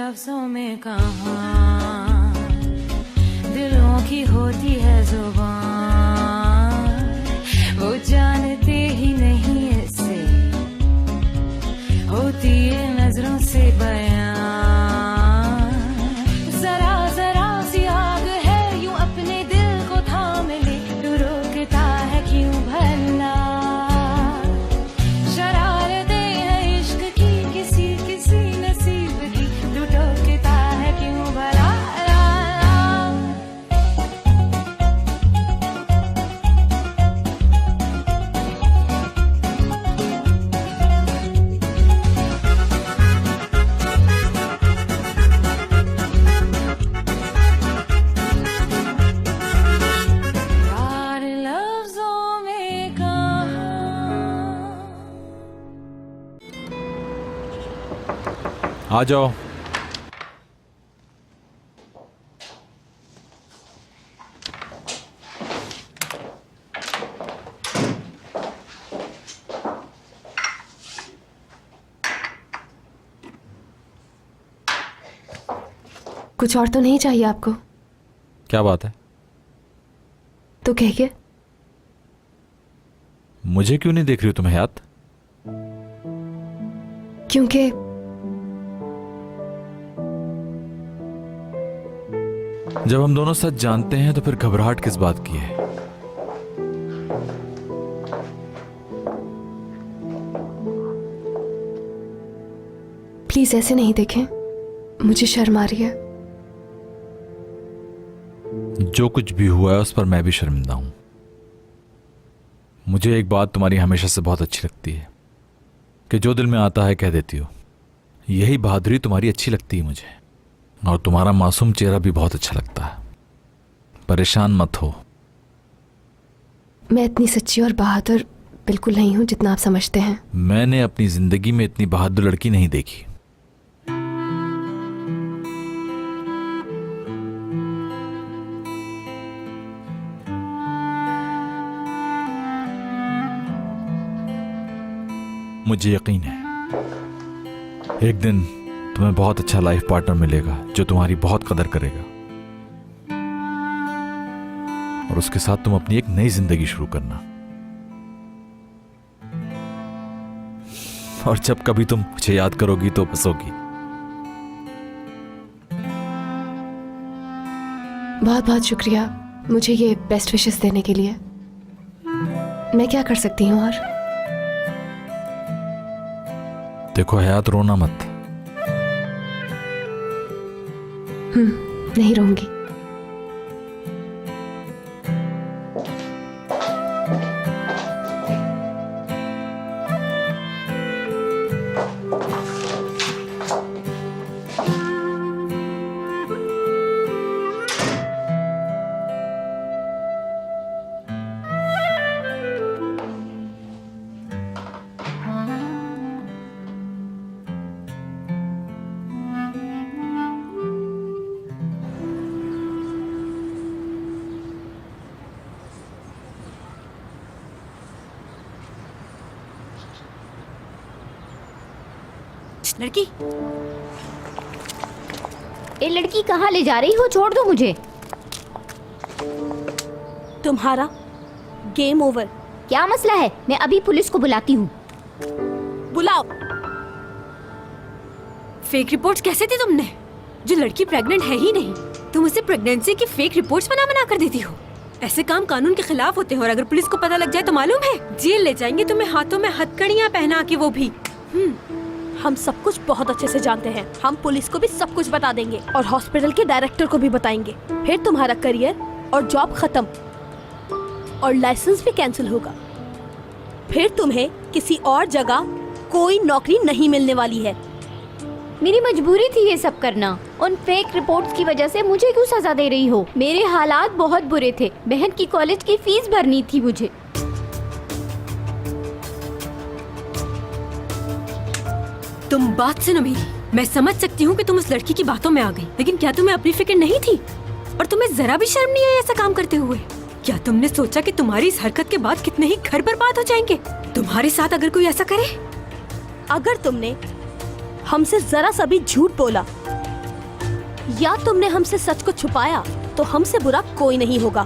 लफ्जों में कहाँ दिलों की होती है जुबान, वो जानते ही नहीं ऐसे होती है नजरों से बयां। जरा जरा सी आग है यूं अपने दिल को थाम ले, तू रोकता है क्यों भला? शरारतें हैं इश्क की किसी किसी नसीब की, तू टोकता है क्यों भला? यार लफ्जों में कहाँ। आ जाओ। कुछ और तो नहीं चाहिए आपको? क्या बात है? तो कहिए। मुझे क्यों नहीं देख रही हो तुम हयात? क्योंकि जब हम दोनों सच जानते हैं तो फिर घबराहट किस बात की है? प्लीज ऐसे नहीं देखें, मुझे शर्म आ रही है। जो कुछ भी हुआ है उस पर मैं भी शर्मिंदा हूं। मुझे एक बात तुम्हारी हमेशा से बहुत अच्छी लगती है कि जो दिल में आता है कह देती हो। यही बहादुरी तुम्हारी अच्छी लगती है मुझे, और तुम्हारा मासूम चेहरा भी बहुत अच्छा लगता है। परेशान मत हो। मैं इतनी सच्ची और बहादुर बिल्कुल नहीं हूं जितना आप समझते हैं। मैंने अपनी जिंदगी में इतनी बहादुर लड़की नहीं देखी। मुझे यकीन है एक दिन तुम्हें बहुत अच्छा लाइफ पार्टनर मिलेगा जो तुम्हारी बहुत कदर करेगा, और उसके साथ तुम अपनी एक नई जिंदगी शुरू करना। और जब कभी तुम मुझे याद करोगी तो हंसोगी। बहुत बहुत शुक्रिया मुझे ये बेस्ट विशेस देने के लिए। मैं क्या कर सकती हूँ? और देखो हयात, रोना मत। नहीं रहूंगी। लड़की, ये लड़की कहाँ ले जा रही हो? छोड़ दो मुझे। तुम्हारा गेम ओवर। क्या मसला है? मैं अभी पुलिस को बुलाती हूँ। बुलाओ। फेक रिपोर्ट्स कैसे दी तुमने? जो लड़की प्रेग्नेंट है ही नहीं, तुम उसे प्रेगनेंसी की फेक रिपोर्ट्स बना कर देती हो। ऐसे काम कानून के खिलाफ होते हैं, और अगर पुलिस को पता लग जाए तो मालूम है जेल ले जाएंगे तुम्हें, हाथों में हथकड़ियाँ पहना के, वो भी। हम सब कुछ बहुत अच्छे से जानते हैं। हम पुलिस को भी सब कुछ बता देंगे और हॉस्पिटल के डायरेक्टर को भी बताएंगे। फिर तुम्हारा करियर और जॉब खत्म और लाइसेंस भी कैंसिल होगा। फिर तुम्हें किसी और जगह कोई नौकरी नहीं मिलने वाली है। मेरी मजबूरी थी ये सब करना। उन फेक रिपोर्ट्स की वजह से मुझे क्यों सजा दे रही हो? मेरे हालात बहुत बुरे थे। बहन की कॉलेज की फीस भरनी थी मुझे। तुम बात सुनो मेरी। मैं समझ सकती हूँ कि तुम उस लड़की की बातों में आ गई, लेकिन क्या तुम्हें अपनी फिक्र नहीं थी? और तुम्हें जरा भी शर्म नहीं आई ऐसा काम करते हुए? क्या तुमने सोचा कि तुम्हारी इस हरकत के बाद कितने ही घर बर्बाद हो जाएंगे तुम्हारे साथ अगर कोई ऐसा करे? अगर तुमने हमसे जरा सा भी झूठ बोला या तुमने हमसे सच को छुपाया तो हमसे बुरा कोई नहीं होगा,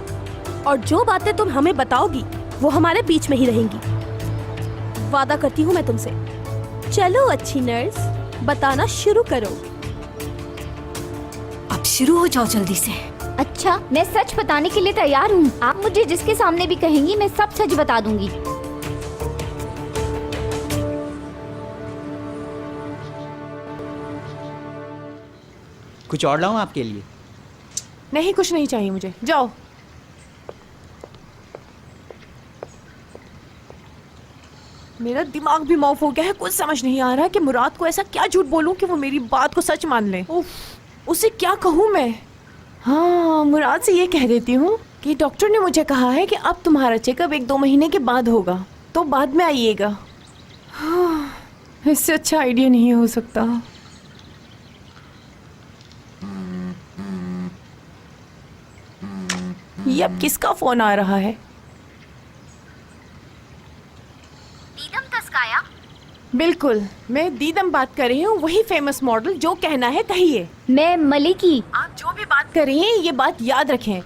और जो बातें तुम हमें बताओगी वो हमारे बीच में ही रहेंगी। वादा करती हूँ मैं तुमसे। चलो अच्छी नर्स, बताना शुरू करो। अब शुरू हो जाओ जल्दी से। अच्छा, मैं सच बताने के लिए तैयार हूँ। आप मुझे जिसके सामने भी कहेंगी मैं सब सच बता दूंगी। कुछ और लाऊं आपके लिए? नहीं, कुछ नहीं चाहिए मुझे, जाओ। मेरा दिमाग भी मौफ हो गया है। कुछ समझ नहीं आ रहा कि मुराद को ऐसा क्या झूठ बोलूं कि वो मेरी बात को सच मान ले। उसे क्या कहूं मैं? हाँ, मुराद से ये कह देती हूँ कि डॉक्टर ने मुझे कहा है कि अब तुम्हारा चेकअप 1-2 महीने के बाद होगा, तो बाद में आइएगा। हाँ, इससे अच्छा आइडिया नहीं हो सकता। ये अब किसका फोन आ रहा है? दीदम तस्काया? बिल्कुल, मैं दीदम बात कर रही हूँ, वही फेमस मॉडल। जो कहना है कहिए। मैं मलिकी। आप जो भी बात कर रही हैं ये बात याद रखें।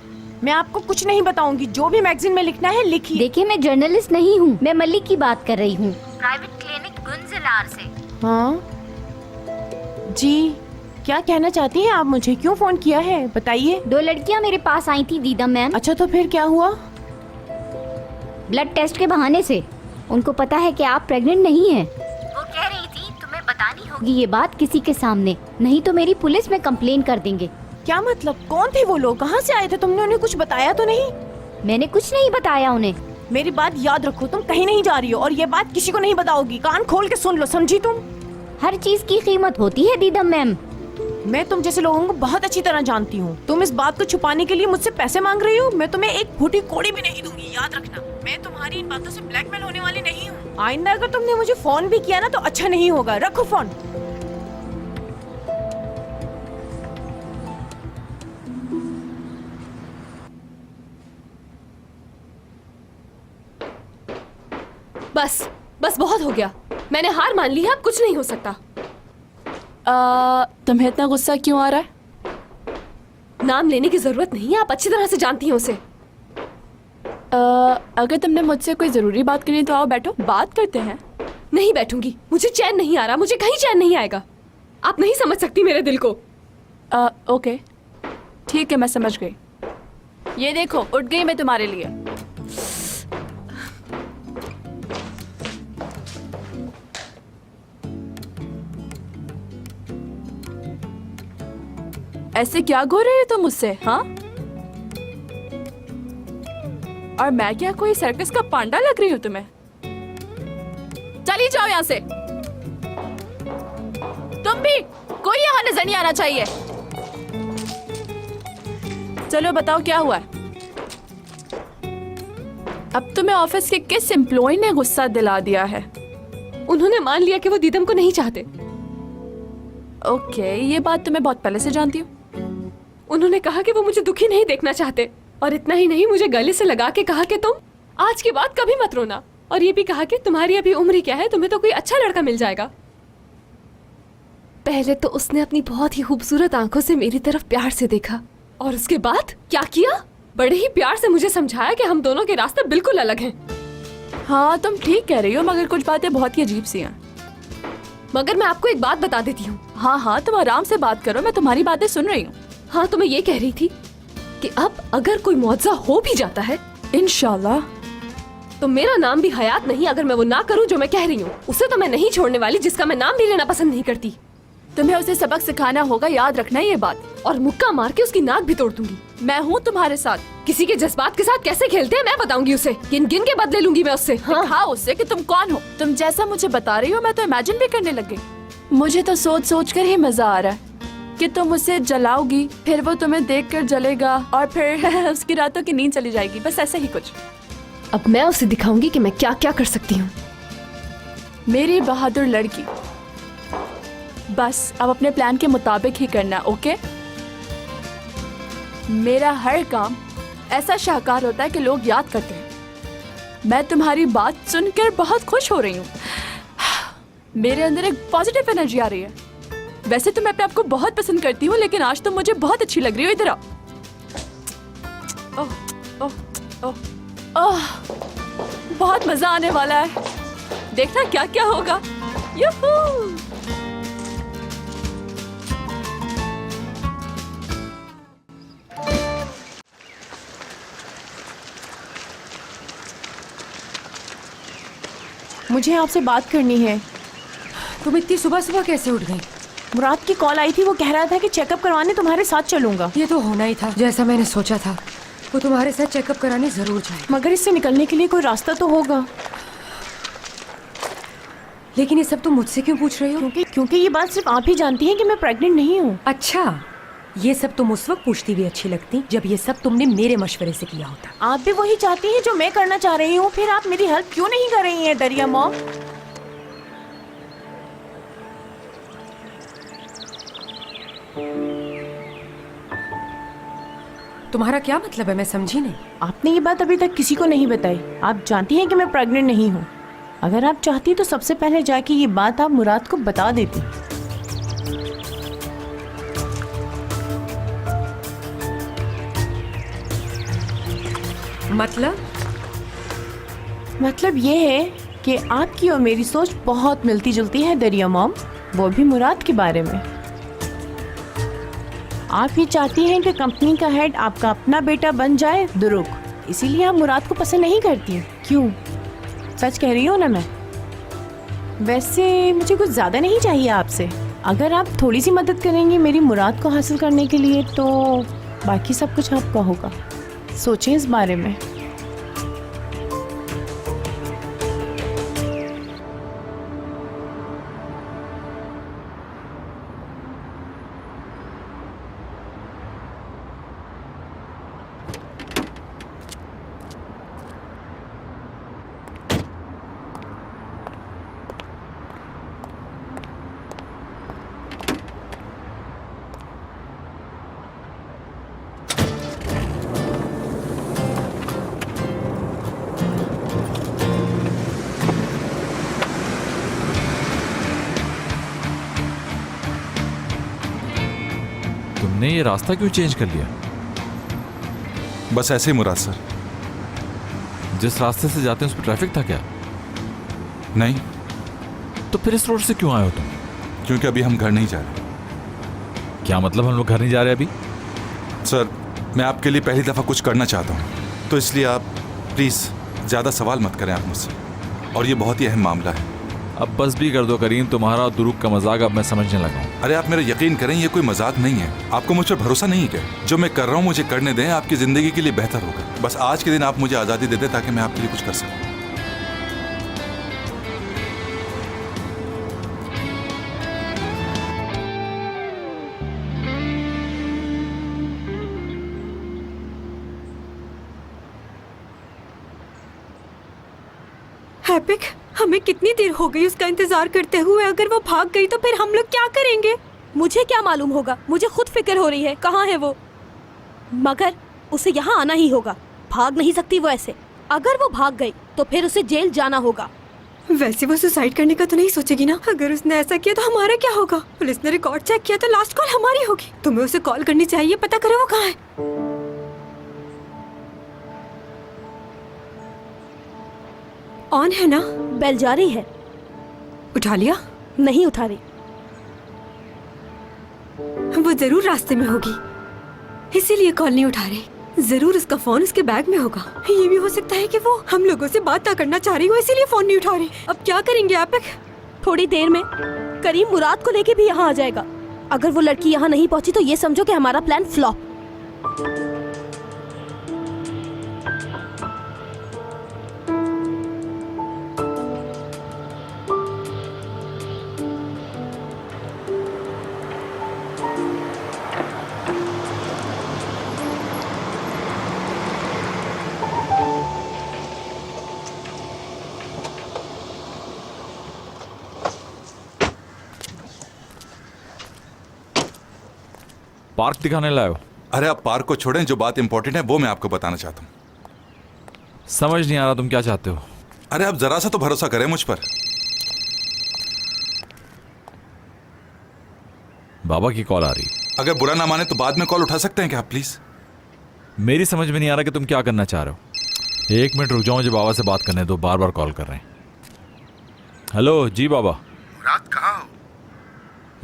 मैं आपको कुछ नहीं बताऊंगी, जो भी मैगजीन में लिखना है लिखिए। देखिए, मैं जर्नलिस्ट नहीं हूँ, मैं मलिक की बात कर रही हूँ, प्राइवेट क्लिनिक गुंजलार से। हाँ जी, क्या कहना चाहती हैं आप मुझे? क्यों फोन किया है, बताइए। 2 लड़कियाँ मेरे पास आई थी दीदम मैम। अच्छा, तो फिर क्या हुआ? ब्लड टेस्ट के बहाने से उनको पता है कि आप प्रेग्नेंट नहीं हैं। वो कह रही थी तुम्हें बतानी होगी ये बात किसी के सामने, नहीं तो मेरी पुलिस में कंप्लेन कर देंगे। क्या मतलब? कौन थे वो लोग? कहाँ से आए थे? तुमने उन्हें कुछ बताया तो नहीं? मैंने कुछ नहीं बताया उन्हें। मेरी बात याद रखो, तुम कहीं नहीं जा रही हो और ये बात किसी को नहीं बताओगी। कान खोल के सुन लो, समझी तुम? हर चीज की कीमत होती है दीदम मैम। मैं तुम जैसे लोगों को बहुत अच्छी तरह जानती हूँ। तुम इस बात को छुपाने के लिए मुझसे पैसे मांग रही हो। मैं तुम्हें एक फूटी कोड़ी भी नहीं दूंगी, याद रखना। मैं तुम्हारी इन बातों से ब्लैकमेल होने वाली नहीं हूँ। आइंदा अगर तुमने मुझे फोन भी किया ना तो अच्छा नहीं होगा। रखो फोन। बस बस, बहुत हो गया। मैंने हार मान ली है, अब कुछ नहीं हो सकता। तुम्हें इतना गुस्सा क्यों आ रहा है? नाम लेने की जरूरत नहीं है, आप अच्छी तरह से जानती हैं उसे। अगर तुमने मुझसे कोई ज़रूरी बात करनी तो आओ, बैठो, बात करते हैं। नहीं बैठूंगी, मुझे चैन नहीं आ रहा, मुझे कहीं चैन नहीं आएगा। आप नहीं समझ सकती मेरे दिल को। ओके, ठीक है, मैं समझ गई। ये देखो, उठ गई मैं तुम्हारे लिए। ऐसे क्या घूर रही हो तुम मुझसे? हाँ, और मैं क्या कोई सर्कस का पांडा लग रही हूँ तुम्हें? चली जाओ यहाँ से। तुम भी, कोई यहाँ नजर नहीं आना चाहिए। चलो बताओ क्या हुआ है? अब तुम्हें ऑफिस के किस एम्प्लॉय ने गुस्सा दिला दिया है? उन्होंने मान लिया कि वो दीदम को नहीं चाहते। ओके, ये बात तो मैं बहुत पहले से जानती हूँ। उन्होंने कहा कि वो मुझे दुखी नहीं देखना चाहते, और इतना ही नहीं, मुझे गले से लगा के कहा कि तुम आज के बाद कभी मत रोना, और ये भी कहा कि तुम्हारी अभी उम्र क्या है, तुम्हें तो कोई अच्छा लड़का मिल जाएगा। पहले तो उसने अपनी बहुत ही खूबसूरत आंखों से मेरी तरफ प्यार से देखा, और उसके बाद क्या किया? बड़े ही प्यार से मुझे समझाया कि हम दोनों के रास्ते बिल्कुल अलग हैं। हाँ, तुम ठीक कह रही हो, मगर कुछ बातें बहुत ही अजीब सी हैं। मगर मैं आपको एक बात बता देती हूँ। हाँ हाँ, तुम आराम से बात करो, मैं तुम्हारी बातें सुन रही हूँ। हाँ, तो मैं ये कह रही थी कि अब अगर कोई मुआवजा हो भी जाता है, इंशाल्लाह, तो मेरा नाम भी हयात नहीं अगर मैं वो ना करूँ जो मैं कह रही हूँ। उसे तो मैं नहीं छोड़ने वाली जिसका मैं नाम भी लेना पसंद नहीं करती। तुम्हें उसे सबक सिखाना होगा, याद रखना ये बात। और मुक्का मार के उसकी नाक भी तोड़ दूंगी। मैं हूँ तुम्हारे साथ। किसी के जज्बात के साथ कैसे खेलते हैं मैं बताऊंगी उसे। गिन गिन के बदले लूंगी मैं उससे। हाँ, हाँ, उससे कि तुम कौन हो। तुम जैसा मुझे बता रही हो मैं तो इमेजिन भी करने लग गई। मुझे तो सोच सोच कर ही मजा आ रहा है कि तुम उसे जलाओगी, फिर वो तुम्हें देखकर जलेगा और फिर उसकी रातों की नींद चली जाएगी, बस ऐसा ही कुछ। अब मैं उसे दिखाऊंगी कि मैं क्या क्या कर सकती हूँ। मेरी बहादुर लड़की, बस अब अपने प्लान के मुताबिक ही करना, ओके? मेरा हर काम ऐसा शाहकार होता है कि लोग याद करते हैं। मैं तुम्हारी बात सुनकर बहुत खुश हो रही हूँ। मेरे अंदर एक पॉजिटिव एनर्जी आ रही है। वैसे तो मैं अपने आप को बहुत पसंद करती हूँ, लेकिन आज तो मुझे बहुत अच्छी लग रही हो। इधर आओ। ओह, ओह, ओह, ओह, बहुत मजा आने वाला है। देखना क्या क्या होगा। यूहू! मुझे आपसे बात करनी है। तुम इतनी सुबह सुबह कैसे उठ गई? मुराद की कॉल आई थी, वो कह रहा था कि चेकअप करवाने तुम्हारे साथ चलूंगा। ये तो होना ही था, जैसा मैंने सोचा था। वो तुम्हारे साथ चेकअप कराने जरूर जाए। मगर इससे निकलने के लिए कोई रास्ता तो होगा। लेकिन ये सब तुम मुझसे क्यों पूछ रही हो? क्योंकि ये बात सिर्फ आप ही जानती हैं कि मैं प्रेग्नेंट नहीं हूँ। अच्छा, ये सब तुम उस वक्त पूछती भी अच्छी लगती जब ये सब तुमने मेरे मशवरे से किया होता। आप भी वही चाहती हैं जो मैं करना चाह रही हूँ, फिर आप मेरी हेल्प क्यों नहीं कर रही हैं दरिया मॉम? तुम्हारा क्या मतलब है? मैं समझी नहीं। आपने ये बात अभी तक किसी को नहीं बताई। आप जानती हैं कि मैं प्रेग्नेंट नहीं हूँ। अगर आप चाहती तो सबसे पहले जाके ये बात आप मुराद को बता देती। मतलब ये है कि आपकी और मेरी सोच बहुत मिलती जुलती है दरिया मॉम, वो भी मुराद के बारे में। आप ये चाहती हैं कि कंपनी का हेड आपका अपना बेटा बन जाए दुरुक, इसीलिए आप मुराद को पसंद नहीं करती हैं। क्यों? सच कह रही हूँ ना मैं। वैसे मुझे कुछ ज़्यादा नहीं चाहिए आपसे। अगर आप थोड़ी सी मदद करेंगी मेरी मुराद को हासिल करने के लिए तो बाकी सब कुछ आपका होगा। सोचें इस बारे में। तुमने ये रास्ता क्यों चेंज कर लिया? बस ऐसे ही मुराद सर। जिस रास्ते से जाते हैं उस पर ट्रैफिक था क्या? नहीं, तो फिर इस रोड से क्यों आए हो तुम? क्योंकि अभी हम घर नहीं जा रहे। क्या मतलब हम लोग घर नहीं जा रहे अभी? सर, मैं आपके लिए पहली दफ़ा कुछ करना चाहता हूँ, तो इसलिए आप प्लीज़ ज़्यादा सवाल मत करें आप मुझसे, और ये बहुत ही अहम मामला है। अब बस भी कर दो करीम, तुम्हारा और दुरूक का मजाक अब मैं समझने लगा हूँ। अरे आप मेरा यकीन करें, ये कोई मजाक नहीं है। आपको मुझ पर भरोसा नहीं है क्या? जो मैं कर रहा हूँ मुझे करने दें, आपकी ज़िंदगी के लिए बेहतर होगा। बस आज के दिन आप मुझे आज़ादी दे दें ताकि मैं आपके लिए कुछ कर सकूँ। एपिक, हमें कितनी देर हो गई उसका इंतजार करते हुए। अगर वो भाग गई तो फिर हम लोग क्या करेंगे? मुझे क्या मालूम होगा, मुझे खुद फिक्र हो रही है कहाँ है वो। मगर उसे यहाँ आना ही होगा, भाग नहीं सकती वो ऐसे। अगर वो भाग गई तो फिर उसे जेल जाना होगा। वैसे वो सुसाइड करने का तो नहीं सोचेगी ना? अगर उसने ऐसा किया तो हमारा क्या होगा? पुलिस ने रिकॉर्ड चेक किया तो लास्ट कॉल हमारी होगी। तुम्हें उसे कॉल करनी चाहिए, पता करो वो कहाँ है। ऑन है ना? बेल जा रही है। उठा लिया? नहीं उठा रही। वो जरूर रास्ते में होगी, इसीलिए कॉल नहीं उठा रही। जरूर उसका फोन उसके बैग में होगा। ये भी हो सकता है कि वो हम लोगों से बात ना करना चाह रही हो, इसीलिए फोन नहीं उठा रही। अब क्या करेंगे एपिक? थोड़ी देर में करीम मुराद को लेके भी यहाँ आ जाएगा। अगर वो लड़की यहाँ नहीं पहुंची तो ये समझो कि हमारा प्लान फ्लॉप। पार्क दिखाने लाए हो? अरे आप पार्क को छोड़ें, जो बात इंपॉर्टेंट है वो मैं आपको बताना चाहता हूँ। समझ नहीं आ रहा तुम क्या चाहते हो। अरे आप जरा सा तो भरोसा करें मुझ पर। बाबा की कॉल आ रही। अगर बुरा ना माने तो बाद में कॉल उठा सकते हैं क्या आप प्लीज? मेरी समझ में नहीं आ रहा कि तुम क्या करना चाह रहे हो। 1 मिनट रुक जाओ, मुझे बाबा से बात करने दो, बार बार कॉल कर रहे हैं। हेलो जी बाबा। मुराद कहाँ हो?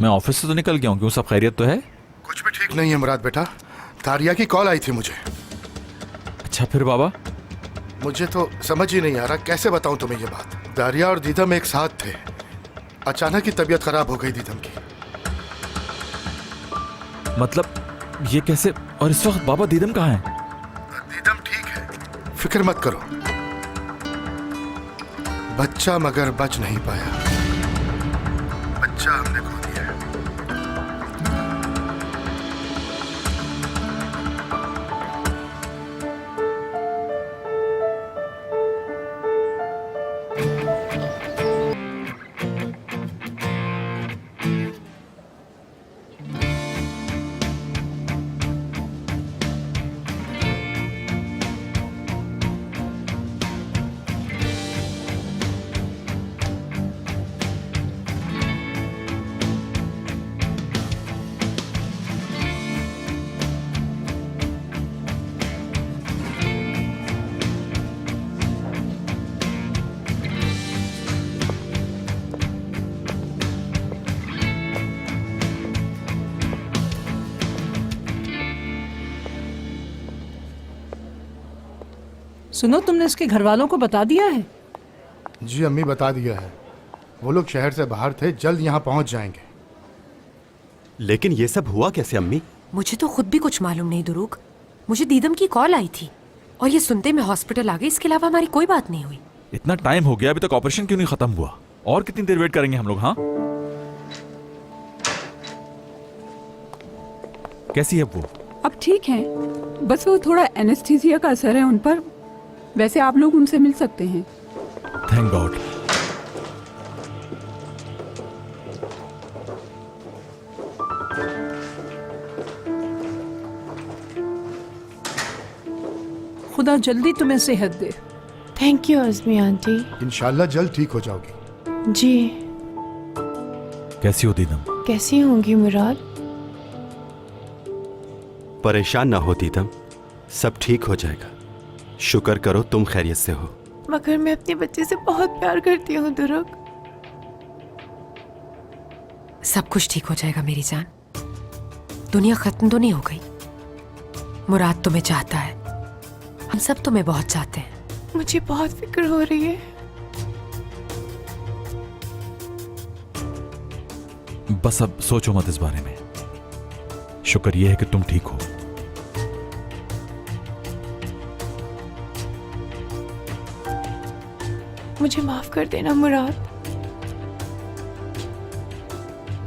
मैं ऑफिस से तो निकल गया हूँ, क्यों सब खैरियत तो है? कुछ भी ठीक नहीं है मुराद बेटा, दारिया की कॉल आई थी मुझे। अच्छा फिर बाबा? मुझे तो समझ ही नहीं आ रहा कैसे बताऊं तुम्हें ये बात। दारिया और दीदम एक साथ थे, अचानक ही तबीयत खराब हो गई दीदम की। मतलब ये कैसे? और इस वक्त बाबा दीदम कहाँ है? दीदम ठीक है, फिक्र मत करो। बच्चा मगर बच नहीं पाया, बच्चा हमने खो दिया है। सुनो, तुमने इसके घर वालों को बता दिया है? जी अम्मी बता दिया है, वो लोग शहर से बाहर थे, जल्द यहाँ पहुँच जाएंगे। लेकिन ये सब हुआ कैसे अम्मी? मुझे तो खुद भी कुछ मालूम नहीं दुरूक। मुझे दीदम की कॉल आई थी और ये सुनते मैं हॉस्पिटल आ गई, इसके अलावा हमारी कोई बात नहीं हुई। इतना टाइम हो गया, अभी तक ऑपरेशन क्यों नहीं खत्म हुआ? और कितनी देर वेट करेंगे हम लोग? हाँ कैसी है वो? अब ठीक है, बस वो थोड़ा एनेस्थीसिया का असर है उन पर। वैसे आप लोग उनसे मिल सकते हैं। Thank God. खुदा जल्दी तुम्हें सेहत दे। Thank you Azmi aunty. इंशाल्लाह जल्द ठीक हो जाओगी। जी। कैसी हो दीदम? कैसी होंगी मुराद? परेशान ना हो दीदम, सब ठीक हो जाएगा। शुक्र करो तुम खैरियत से हो। मगर मैं अपने बच्चे से बहुत प्यार करती हूँ दुरुक। सब कुछ ठीक हो जाएगा मेरी जान। दुनिया खत्म तो नहीं हो गई। मुराद तुम्हें चाहता है, हम सब तुम्हें बहुत चाहते हैं। मुझे बहुत फिक्र हो रही है। बस अब सोचो मत इस बारे में। शुक्र यह है कि तुम ठीक हो। मुझे माफ कर देना मुराद।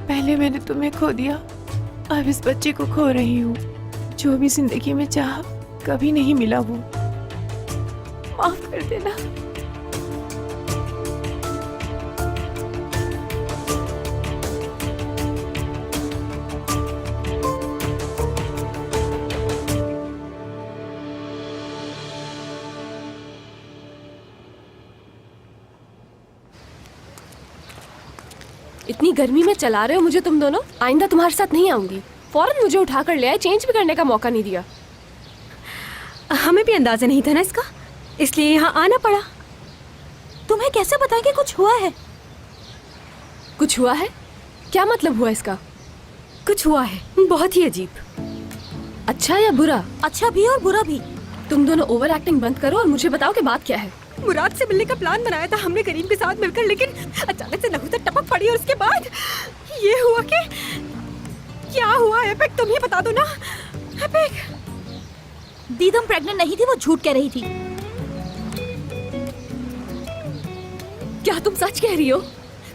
पहले मैंने तुम्हें खो दिया, अब इस बच्चे को खो रही हूँ। जो भी जिंदगी में चाहा कभी नहीं मिला वो। माफ कर देना। इतनी गर्मी में चला रहे हो मुझे तुम दोनों। आइंदा तुम्हारे साथ नहीं आऊंगी। फौरन मुझे उठा कर ले आए, चेंज भी करने का मौका नहीं दिया। हमें भी अंदाजा नहीं था ना इसका, इसलिए यहाँ आना पड़ा। तुम्हें कैसे पता कि कुछ हुआ है? कुछ हुआ है? क्या मतलब हुआ इसका? कुछ हुआ है, बहुत ही अजीब। अच्छा या बुरा? अच्छा भी और बुरा भी। तुम दोनों ओवर एक्टिंग बंद करो और मुझे बताओ कि बात क्या है। मुराद से मिलने का प्लान बनाया था हमने करीम के साथ मिलकर, लेकिन अचानक से नहुसत टपक पड़ी और उसके बाद ये हुआ कि क्या हुआ? एपिक तुम ही बता दो ना। एपिक, दीदम प्रेग्नेंट नहीं थी, वो झूठ कह रही थी। क्या तुम सच कह रही हो?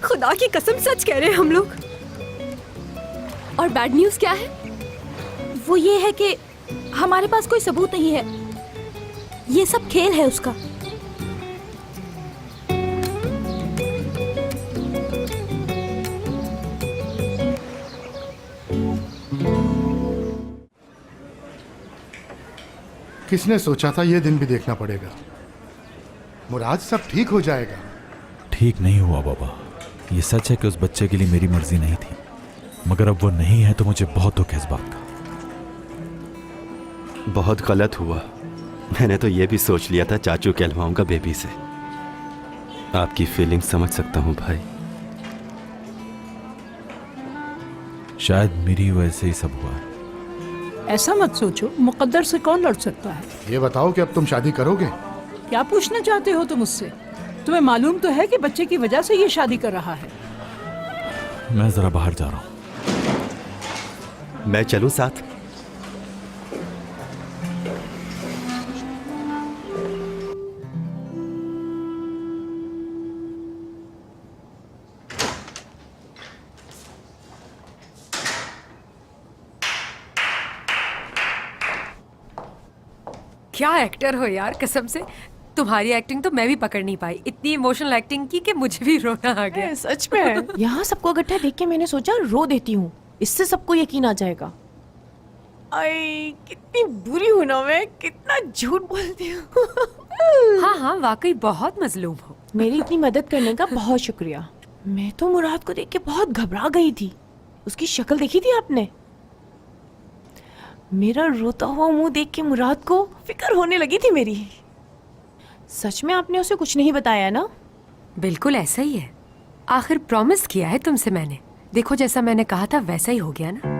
खुदा की कसम सच कह रहे हैं हम लोग। और बैड न्यूज़ क्या है? वो ये है कि हमारे पास कोई सबूत नहीं है, ये सब खेल है उसका। किसने सोचा था ये दिन भी देखना पड़ेगा। मुराद सब ठीक हो जाएगा। ठीक नहीं हुआ बाबा। ये सच है कि उस बच्चे के लिए मेरी मर्जी नहीं थी। मगर अब वो नहीं है तो मुझे बहुत दुख है इस बात का। बहुत गलत हुआ। मैंने तो ये भी सोच लिया था चाचू कहलवाऊंगा बेबी से। आपकी फीलिंग समझ सकता हूँ भाई। शायद मेरी वजह से ही सब हुआ। ऐसा मत सोचो, मुकद्दर से कौन लड़ सकता है। ये बताओ कि अब तुम शादी करोगे? क्या पूछना चाहते हो तुम मुझसे? तुम्हें मालूम तो है कि बच्चे की वजह से ये शादी कर रहा है। मैं जरा बाहर जा रहा हूँ। मैं चलूं साथ? क्या एक्टर हो यार, कसम से। तुम्हारी एक्टिंग तो मैं भी पकड़ नहीं पाई। इतनी इमोशनल एक्टिंग की कि मुझे भी रोना आ गया। सच में यहाँ सबको इकट्ठा देख के मैंने सोचा रो देती हूँ, इससे सबको यकीन आ जाएगा। आई कितनी बुरी हूँ ना मैं, कितना झूठ बोलती हूँ। हाँ हाँ, वाकई बहुत मजलूम हो। मेरी इतनी मदद करने का बहुत शुक्रिया। मैं तो मुराद को देख के बहुत घबरा गई थी। उसकी शक्ल देखी थी आपने? मेरा रोता हुआ मुंह देख के मुराद को फिक्र होने लगी थी मेरी। सच में आपने उसे कुछ नहीं बताया ना? बिल्कुल ऐसा ही है। आखिर प्रॉमिस किया है तुमसे मैंने। देखो जैसा मैंने कहा था वैसा ही हो गया ना।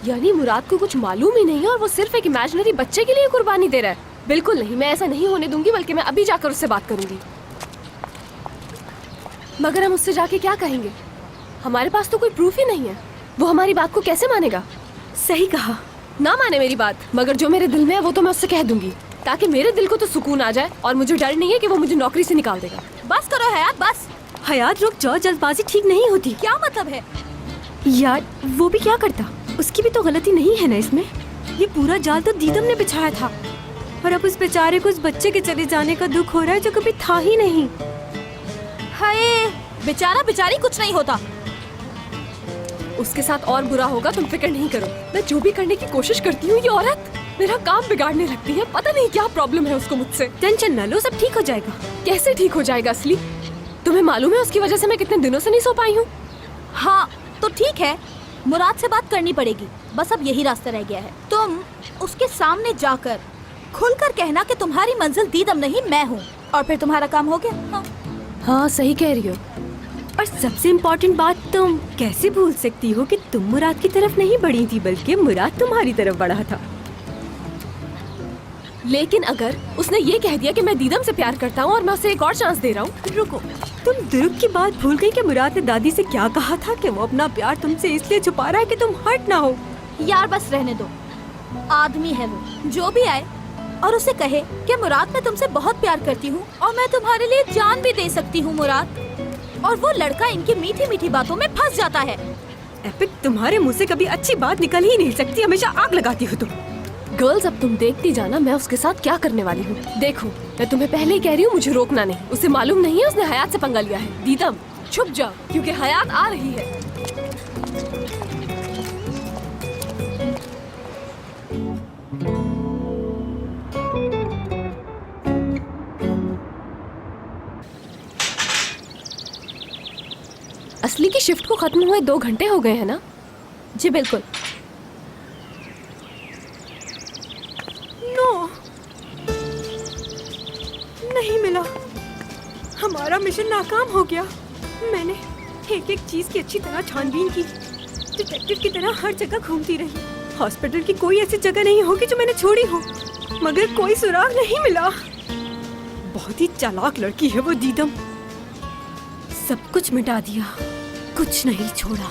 यानी मुराद को कुछ मालूम ही नहीं है और वो सिर्फ एक इमेजिनरी बच्चे के लिए कुर्बानी दे रहा है। बिल्कुल नहीं, मैं ऐसा नहीं होने दूंगी, बल्कि मैं अभी जाकर उससे बात करूंगी। मगर हम उससे जाके क्या कहेंगे? हमारे पास तो कोई प्रूफ ही नहीं है। वो हमारी बात को कैसे मानेगा? सही कहा। ना माने मेरी बात, मगर जो मेरे दिल में है वो तो मैं उससे कह दूंगी, ताकि मेरे दिल को तो सुकून आ जाए और मुझे डर नहीं है कि वो मुझे नौकरी से निकाल देगा। बस करो हयात, बस। हयात रुक जाओ, जल्दबाजी ठीक नहीं होती। क्या मतलब है? यार वो भी क्या करता, उसकी भी तो गलती नहीं है ना इसमें। ये पूरा जाल तो दीदम ने बिछाया था और अब उस बेचारे को उस बच्चे के चले जाने का दुख हो रहा है जो कभी था ही नहीं। हाय, बेचारा बेचारी कुछ नहीं होता, उसके साथ और बुरा होगा। तुम फिक्र नहीं करो। मैं जो भी करने की कोशिश करती हूँ, ये औरत मेरा काम बिगाड़ने लगती है। पता नहीं क्या प्रॉब्लम है उसको मुझसे। टेंशन न लो, सब ठीक हो जाएगा। कैसे ठीक हो जाएगा असली? तुम्हें मालूम है उसकी वजह से मैं कितने दिनों से नहीं सो पाई हूँ। हाँ तो ठीक है, मुराद से बात करनी पड़ेगी। बस अब यही रास्ता रह गया है। तुम उसके सामने जाकर खुलकर कहना कि तुम्हारी मंजिल दीदम नहीं मैं हूँ, और फिर तुम्हारा काम हो गया। हाँ सही कह रही हो। और सबसे इम्पोर्टेंट बात, तुम कैसे भूल सकती हो कि तुम मुराद की तरफ नहीं बढ़ी थी, बल्कि मुराद तुम्हारी तरफ बढ़ा था। लेकिन अगर उसने ये कह दिया कि मैं दीदम से प्यार करता हूँ और मैं उसे एक और चांस दे रहा हूँ। रुको, तुम दुरुक की बात भूल गई कि मुराद ने दादी से क्या कहा था, कि वो अपना प्यार तुमसे इसलिए छुपा रहा है कि तुम हर्ट ना हो। यार बस रहने दो, आदमी है वो। जो भी आए और उसे कहे कि मुराद मैं तुमसे बहुत प्यार करती हूँ और मैं तुम्हारे लिए जान भी दे सकती हूँ मुराद, और वो लड़का इनकी मीठी मीठी बातों में फंस जाता है। एपिक, तुम्हारे मुंह से कभी अच्छी बात निकल ही नहीं सकती, हमेशा आग लगाती हो तुम। गर्ल्स अब तुम देखती जाना मैं उसके साथ क्या करने वाली हूँ। देखो मैं तुम्हें पहले ही कह रही हूँ, मुझे रोकना नहीं। उसे मालूम नहीं है उसने हयात से पंगा लिया है। दीदम छुप जाओ, क्योंकि हयात आ रही है। असली की शिफ्ट को खत्म हुए 2 घंटे हो गए हैं ना? जी बिल्कुल। नो, नहीं मिला। हमारा मिशन नाकाम हो गया। मैंने एक एक चीज की अच्छी तरह छानबीन की, डिटेक्टिव की तरह हर जगह घूमती रही। हॉस्पिटल की कोई ऐसी जगह नहीं होगी जो मैंने छोड़ी हो, मगर कोई सुराग नहीं मिला। बहुत ही चालाक लड़की है वो दीदम। सब कुछ मिटा दिया, कुछ नहीं छोड़ा।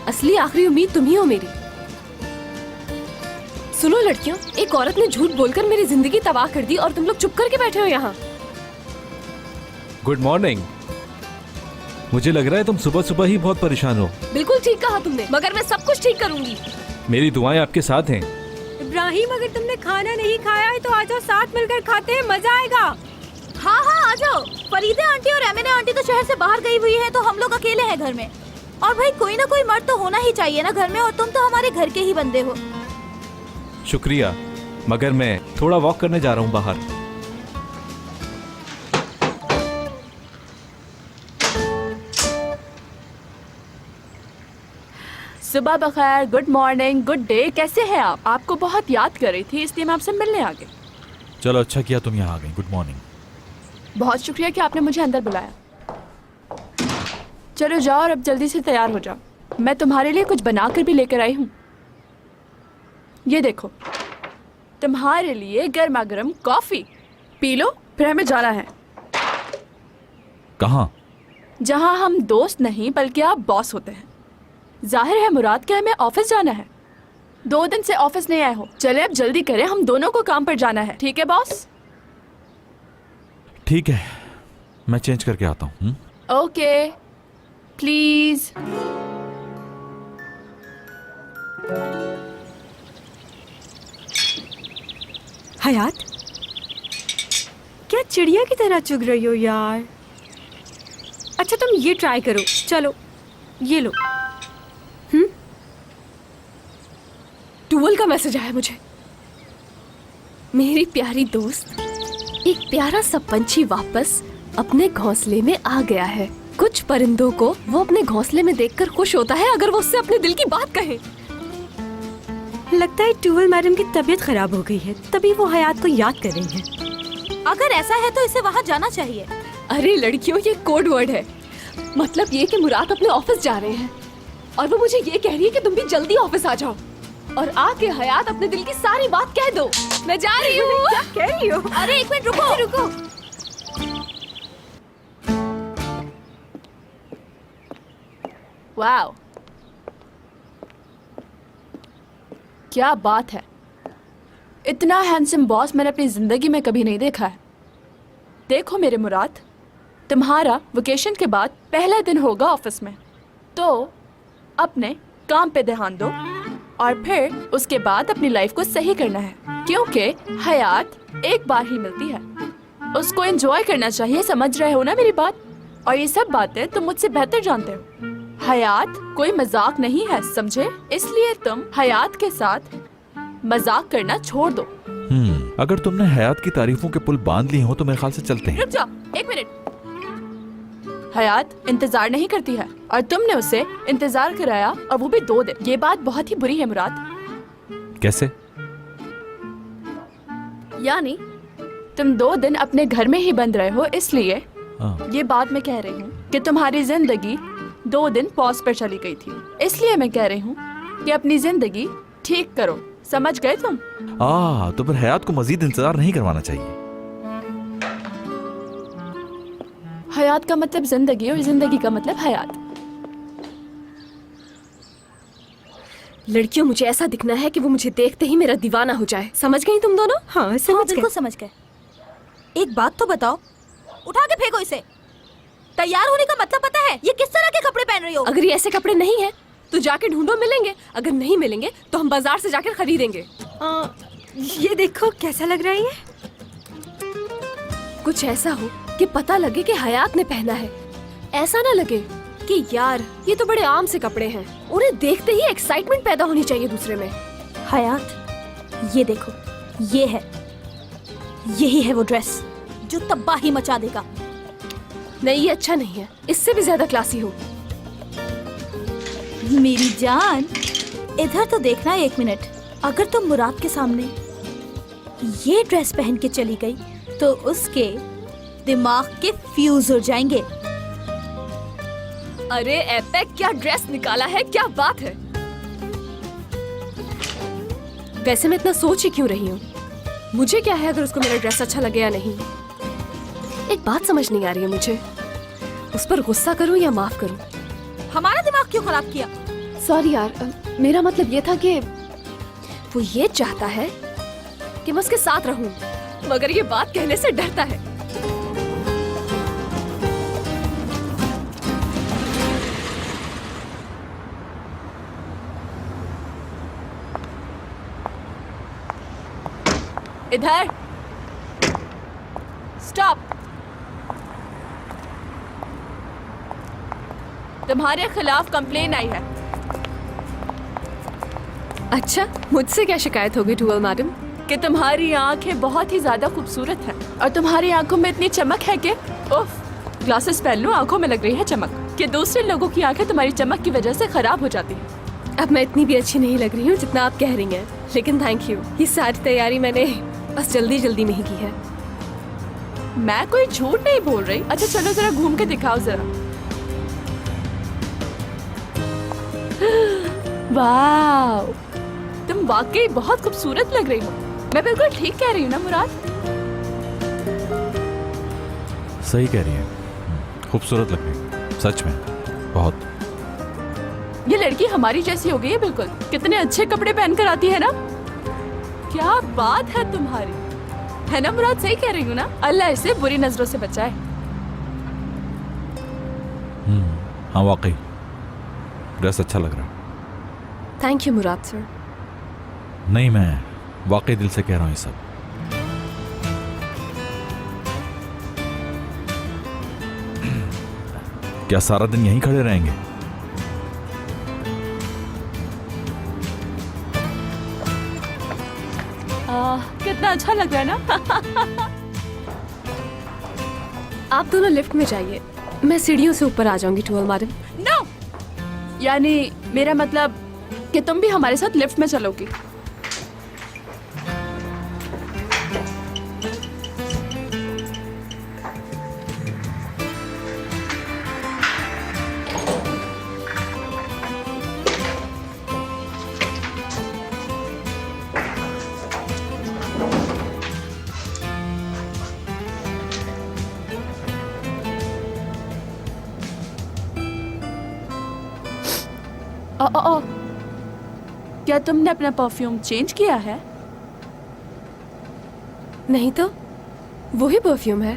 असली आखिरी उम्मीद तुम ही हो मेरी। सुनो लड़कियों, एक औरत ने झूठ बोलकर मेरी जिंदगी तबाह कर दी और तुम लोग चुप करके बैठे हो यहाँ। Good morning. मुझे लग रहा है तुम सुबह सुबह ही बहुत परेशान हो। बिल्कुल ठीक कहा तुमने, मगर मैं सब कुछ ठीक करूंगी। मेरी दुआएं आपके साथ हैं। इब्राहिम, अगर तुमने खाना नहीं खाया है तो आ जाओ, साथ मिलकर खाते हैं, मजा आएगा। हाँ हाँ आ जाओ। फरीदे आंटी और एमिना आंटी तो शहर से बाहर गई हुई है, तो हम लोग अकेले हैं घर में। और भाई कोई ना कोई मर्द तो होना ही चाहिए ना घर में, और तुम तो हमारे घर के ही बंदे हो। शुक्रिया, मगर मैं थोड़ा वॉक करने जा रहा हूँ बाहर। सुबह बखैर, गुड मॉर्निंग, गुड डे। कैसे हैं आप? आपको बहुत याद कर रही थी, इसलिए मैं आपसे मिलने आ गई। चलो अच्छा किया तुम यहाँ आ गई। Good morning. बहुत शुक्रिया कि आपने मुझे अंदर बुलाया। चलो जाओ और अब जल्दी से तैयार हो जाओ। मैं तुम्हारे लिए कुछ बनाकर भी लेकर आई हूँ। ये देखो, तुम्हारे लिए गर्मा गर्म कॉफी। पी लो, फिर हमें जाना है। कहाँ? जहाँ हम दोस्त नहीं बल्कि आप बॉस होते हैं। जाहिर है मुराद के हमें ऑफिस जाना है। 2 दिन से ऑफिस नहीं आए हो। चले अब जल्दी करें, हम दोनों को काम पर जाना है। ठीक है बॉस? ठीक है, मैं चेंज करके आता हूँ। Okay please. हयात, क्या चिड़िया की तरह चुग रही हो यार। अच्छा तुम ये ट्राई करो, चलो ये लो। टूवल का मैसेज आया मुझे। मेरी प्यारी दोस्त, एक प्यारा सा पंछी वापस अपने घोंसले में आ गया है। कुछ परिंदों को वो अपने घोंसले में देखकर खुश होता है अगर वो उससे अपने दिल की बात कहे। लगता है टूवल मैडम की तबीयत खराब हो गई है, तभी वो हयात को याद कर रही है। अगर ऐसा है तो इसे वहाँ जाना चाहिए। अरे लड़कियों, ये कोड वर्ड है। मतलब ये कि मुराद अपने ऑफिस जा रहे हैं और वो मुझे ये कह रही है कि तुम भी जल्दी ऑफिस आ जाओ और आके हयात अपने दिल की सारी बात कह दो। मैं जा रही हूँ। क्या कह रही हो? अरे एक मिनट रुको रुको। वाओ, क्या बात है। इतना हैंडसम बॉस मैंने अपनी जिंदगी में कभी नहीं देखा है। देखो मेरे मुराद, तुम्हारा वेकेशन के बाद पहला दिन होगा ऑफिस में, तो अपने काम पे ध्यान दो और फिर उसके बाद अपनी लाइफ को सही करना है, क्योंकि हयात एक बार ही मिलती है। उसको एंजॉय करना चाहिए, समझ रहे हो ना मेरी बात? और ये सब बातें तुम मुझसे बेहतर जानते हो। हयात कोई मजाक नहीं है, समझे? इसलिए तुम हयात के साथ मजाक करना छोड़ दो। अगर तुमने हयात की तारीफों के पुल बांध लिए हो तो मेरे ख्याल से चलते हैं। रुक जाओ, एक मिनट। हयात इंतजार नहीं करती है और तुमने उसे इंतजार कराया और वो भी 2 दिन। ये बात बहुत ही बुरी है मुराद। कैसे? यानी तुम 2 दिन अपने घर में ही बंद रहे हो, इसलिए ये बात मैं कह रही हूँ कि तुम्हारी जिंदगी 2 दिन पॉज पर चली गई थी। इसलिए मैं कह रही हूँ कि अपनी जिंदगी ठीक करो, समझ गए तुम? तो फिर हयात को मजीद इंतजार नहीं करवाना चाहिए। हयात का मतलब जिंदगी और जिंदगी का मतलब हयात। लड़कियों, मुझे ऐसा दिखना है कि वो मुझे देखते ही मेरा दीवाना हो जाए। समझ गई तुम दोनों? हाँ समझ बिल्कुल समझ गए। एक बात तो बताओ, उठा के फेंको इसे। तैयार होने का मतलब पता है? ये किस तरह के कपड़े पहन रही हो? अगर ये ऐसे कपड़े नहीं है तो जाके ढूंढो, मिलेंगे। अगर नहीं मिलेंगे तो हम बाजार से जाकर खरीदेंगे। ये देखो कैसा लग रहा है ये? कुछ ऐसा हो कि पता लगे कि हयात ने पहना है। ऐसा ना लगे कि यार ये तो बड़े आम से कपड़े हैं। उन्हें देखते ही एक्साइटमेंट पैदा होनी चाहिए दूसरे में। हयात, ये देखो, ये है, यही है वो ड्रेस जो तबाही मचा देगा। नहीं, ये अच्छा नहीं है। इससे भी ज्यादा क्लासी हो। मेरी जान, इधर तो देखना 1 मिनट। अगर तुम मुराद के सामने ये ड्रेस पहन के चली गई तो उसके दिमाग के फ्यूज उड़ जाएंगे। अरे एपेक, क्या ड्रेस निकाला है, क्या बात है। वैसे मैं इतना सोच ही क्यों रही हूँ? मुझे क्या है अगर उसको मेरा ड्रेस अच्छा लगे या नहीं। एक बात समझ नहीं आ रही है मुझे, उस पर गुस्सा करूँ या माफ करूँ? हमारा दिमाग क्यों खराब किया? सॉरी यार, मेरा मतलब ये था कि वो ये चाहता है कि मैं उसके साथ रहूं, मगर ये बात कहने से डरता है। इधर स्टॉप। तुम्हारे खिलाफ कंप्लेन आई है। अच्छा, मुझसे क्या शिकायत होगी टूवल मैडम? कि तुम्हारी आंखें बहुत ही ज्यादा खूबसूरत हैं और तुम्हारी आंखों में इतनी चमक है कि उफ, ग्लासेस पहन लो, आंखों में लग रही है चमक कि दूसरे लोगों की आंखें तुम्हारी चमक की वजह से खराब हो जाती हैं। अब मैं इतनी भी अच्छी नहीं लग रही हूँ जितना आप कह रही हैं, लेकिन थैंक यू। ये सारी तैयारी मैंने बस जल्दी में ही की है। मैं कोई झूठ नहीं बोल रही। अच्छा चलो जरा घूम के दिखाओ जरा। वाह, तुम वाकई बहुत खूबसूरत लग रही हो। मैं बिल्कुल ठीक कह रही हूँ ना मुराद? सही कह रही है, खूबसूरत लग रही है सच में बहुत। ये लड़की हमारी जैसी हो गई है बिल्कुल। कितने अच्छे कपड़े पहनकर आती है ना। क्या बात है तुम्हारी, है ना मुराद? सही कह रही हूँ ना? अल्लाह इसे बुरी नजरों से बचाए। हाँ वाकई ड्रेस अच्छा लग रहा है। Thank you Murad sir. नहीं, मैं वाकई दिल से कह रहा हूँ ये सब। क्या सारा दिन यहीं खड़े रहेंगे? कितना अच्छा लग रहा है ना। आप दोनों लिफ्ट में जाइए, मैं सीढ़ियों से ऊपर आ जाऊंगी टूअल मैडम। नो, यानी मेरा मतलब कि तुम भी हमारे साथ लिफ्ट में चलोगी। ओ, क्या तुमने अपना परफ्यूम चेंज किया है? नहीं तो, वही परफ्यूम है।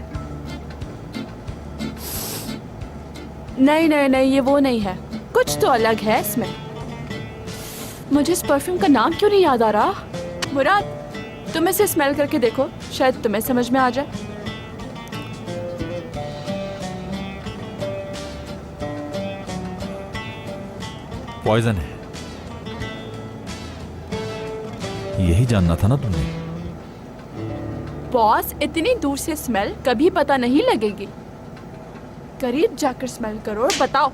नहीं, ये वो नहीं है, कुछ तो अलग है इसमें। मुझे इस परफ्यूम का नाम क्यों नहीं याद आ रहा? मुराद, तुम इसे स्मेल करके देखो, शायद तुम्हें समझ में आ जाए। पॉइजन है, यही जानना था ना तुमने। बॉस, इतनी दूर से स्मेल कभी पता नहीं लगेगी। करीब जाकर स्मेल करो और बताओ।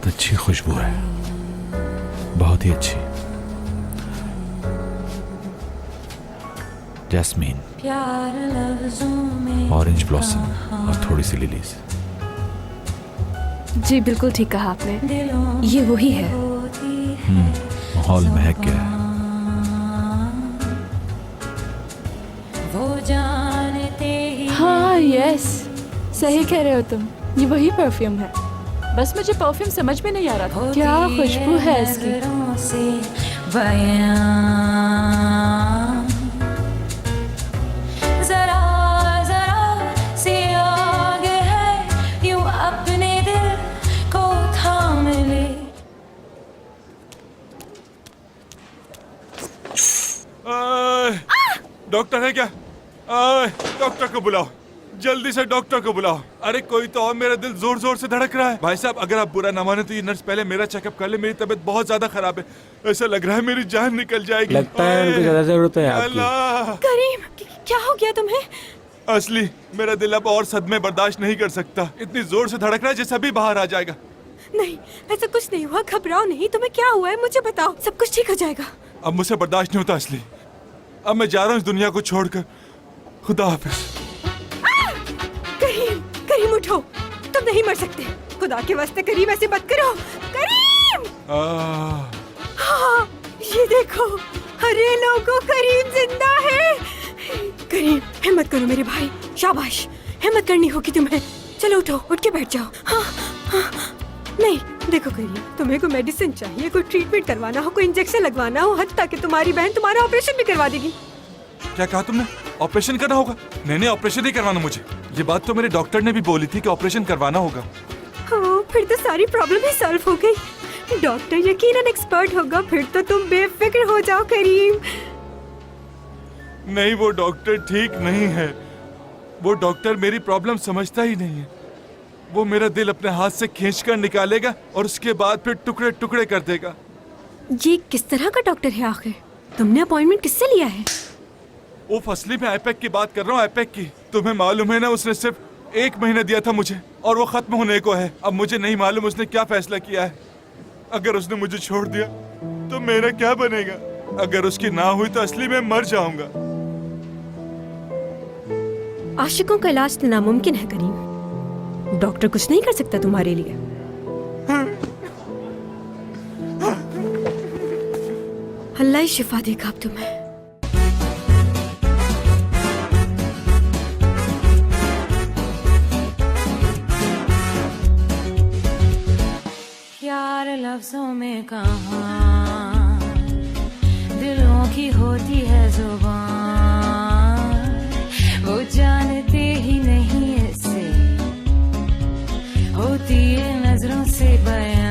अच्छी खुशबू है, बहुत ही अच्छी। जैस्मीन, ऑरेंज ब्लॉसम और थोड़ी सी लिलीज। जी बिल्कुल ठीक कहा आपने, ये वही है। माहौल महक गया है। हाँ यस, सही कह रहे हो तुम, ये वही परफ्यूम है। बस मुझे परफ्यूम समझ में नहीं आ रहा था। क्या खुशबू है इसकी। जरा जरा सी आग है, यूं अपने दिल को थाम ले। डॉक्टर है क्या? डॉक्टर को बुलाओ, जल्दी से डॉक्टर को बुलाओ। अरे कोई तो, और मेरा दिल जोर जोर से धड़क रहा है। भाई साहब, अगर आप बुरा ना माने तो ये नर्स पहले मेरा चेकअप कर ले। मेरी तबीयत बहुत ज्यादा खराब है, ऐसा लग रहा है मेरी जान निकल जाएगी। लगता है उनको ज्यादा जरूरत है आपकी। करीम, क्या हो गया तुम्हें? असली मेरा दिल अब और सदमे बर्दाश्त नहीं कर सकता। इतनी जोर से धड़क रहा है जैसे अभी बाहर आ जाएगा। नहीं, ऐसा कुछ नहीं हुआ, घबराओ नहीं। तुम्हें क्या हुआ है मुझे बताओ, सब कुछ ठीक हो जाएगा। अब मुझसे बर्दाश्त नहीं होता असली। अब मैं जा रहा हूँ इस दुनिया को छोड़कर। खुदा हाफिज। करीम, करीम उठो, तुम नहीं मर सकते। खुदा के वास्ते करीम ऐसे मत करो। करीम! हाँ, ये देखो, अरे लोगों, करीम जिंदा है। करीम, हिम्मत करो मेरे भाई, शाबाश, हिम्मत करनी होगी तुम्हें। चलो उठो, उठ के बैठ जाओ। हाँ, हाँ, नहीं देखो करीम, तुम्हें कोई मेडिसिन चाहिए, कोई ट्रीटमेंट करवाना हो, कोई इंजेक्शन लगवाना हो, हत्ता कि तुम्हारी बहन तुम्हारा ऑपरेशन भी करवा देगी। क्या कहा तुमने? ऑपरेशन करना होगा? नहीं, ऑपरेशन नहीं करवाना मुझे। ये बात तो मेरे डॉक्टर ने भी बोली थी कि ऑपरेशन करवाना होगा। हाँ, फिर तो सारी प्रॉब्लम ही सॉल्व हो गई। डॉक्टर यकीनन एक्सपर्ट होगा, फिर तो तुम बेफिक्र हो जाओ करीम। नहीं, वो डॉक्टर ठीक नहीं है। वो डॉक्टर मेरी प्रॉब्लम समझता ही नहीं है। वो मेरा दिल अपने हाथ से खींचकर निकालेगा और उसके बाद फिर टुकड़े टुकड़े कर देगा। ये किस तरह का डॉक्टर है आखिर? तुमने अपॉइंटमेंट किससे लिया है? वो फसली में आईपैक की बात कर रहा हूँ, आईपैक की। तुम्हें मालूम है ना, उसने सिर्फ 1 महीना दिया था मुझे और वो खत्म होने को है। अब मुझे नहीं मालूम उसने क्या फैसला किया है। अगर उसने मुझे छोड़ दिया तो मेरा क्या बनेगा? अगर उसकी ना हुई तो असली में मर जाऊंगा। आशिकों का इलाज तो नामुमकिन है करीम। डॉक्टर कुछ नहीं कर सकता तुम्हारे लिए। अल्लाह ही शिफा देगा अब तुम्हें। यार लफ्जों में कहाँ दिलों की होती है जुबान, वो जानते ही नहीं इससे होती है नजरों से बयां।